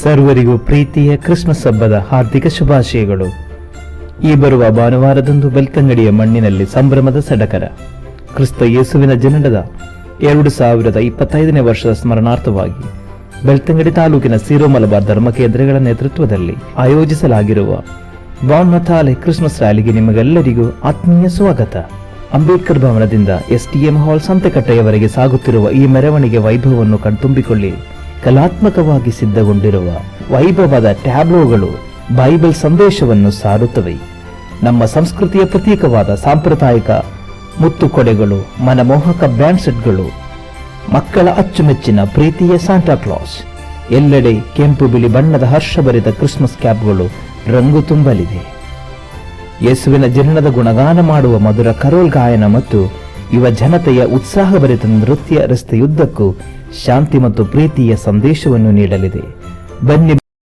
ಸರ್ವರಿಗೂ ಪ್ರೀತಿಯ ಕ್ರಿಸ್ಮಸ್ ಹಬ್ಬದ ಹಾರ್ದಿಕ ಶುಭಾಶಯಗಳು. ಈ ಬರುವ ಭಾನುವಾರದಂದು ಬೆಳ್ತಂಗಡಿಯ ಮಣ್ಣಿನಲ್ಲಿ ಸಂಭ್ರಮದ ಸಡಗರ. ಕ್ರಿಸ್ತ ಯೇಸುವಿನ ಜನನದ 2025ನೇ ವರ್ಷದ ಸ್ಮರಣಾರ್ಥವಾಗಿ ಬೆಳ್ತಂಗಡಿ ತಾಲೂಕಿನ ಸೀರೋ ಮಲಬಾರ್ ಧರ್ಮ ಕೇಂದ್ರಗಳ ನೇತೃತ್ವದಲ್ಲಿ ಆಯೋಜಿಸಲಾಗಿರುವ ಬಾನ್ ಮತಾಲೆ ಕ್ರಿಸ್ಮಸ್ ರ್ಯಾಲಿಗೆ ನಿಮಗೆಲ್ಲರಿಗೂ ಆತ್ಮೀಯ ಸ್ವಾಗತ. ಅಂಬೇಡ್ಕರ್ ಭವನದಿಂದ STM ಹಾಲ್ ಸಂತೆಕಟ್ಟೆಯವರೆಗೆ ಸಾಗುತ್ತಿರುವ ಈ ಮೆರವಣಿಗೆ ವೈಭವವನ್ನು ಕಣ್ತುಂಬಿಕೊಳ್ಳಿ. ಕಲಾತ್ಮಕವಾಗಿ ಸಿದ್ಧಗೊಂಡಿರುವ ವೈಭವದ ಟ್ಯಾಬ್ಲೋಗಳು ಬೈಬಲ್ ಸಂದೇಶವನ್ನು ಸಾರುತ್ತವೆ. ನಮ್ಮ ಸಂಸ್ಕೃತಿಯ ಪ್ರತೀಕವಾದ ಸಾಂಪ್ರದಾಯಿಕ ಮುತ್ತುಕೊಡೆಗಳು, ಮನಮೋಹಕ ಬ್ಯಾಂಡ್ ಸೆಟ್ಗಳು, ಮಕ್ಕಳ ಅಚ್ಚುಮೆಚ್ಚಿನ ಪ್ರೀತಿಯ ಸಾಂಟಾ ಕ್ಲಾಸ್, ಎಲ್ಲೆಡೆ ಕೆಂಪು ಬಿಳಿ ಬಣ್ಣದ ಹರ್ಷಭರಿತ ಕ್ರಿಸ್ಮಸ್ ಕ್ಯಾಪ್ಗಳು ರಂಗು ತುಂಬಲಿದೆ. ಯೇಸುವಿನ ಜನನದ ಗುಣಗಾನ ಮಾಡುವ ಮಧುರ ಕರೋಲ್ ಗಾಯನ ಮತ್ತು ಯುವ ಜನತೆಯ ಉತ್ಸಾಹಭರಿತ ನೃತ್ಯ ರಸ್ತೆಯುದ್ದಕ್ಕೂ ಶಾಂತಿ ಮತ್ತು ಪ್ರೀತಿಯ ಸಂದೇಶವನ್ನು ನೀಡಲಿದೆ. ಬನ್ನಿ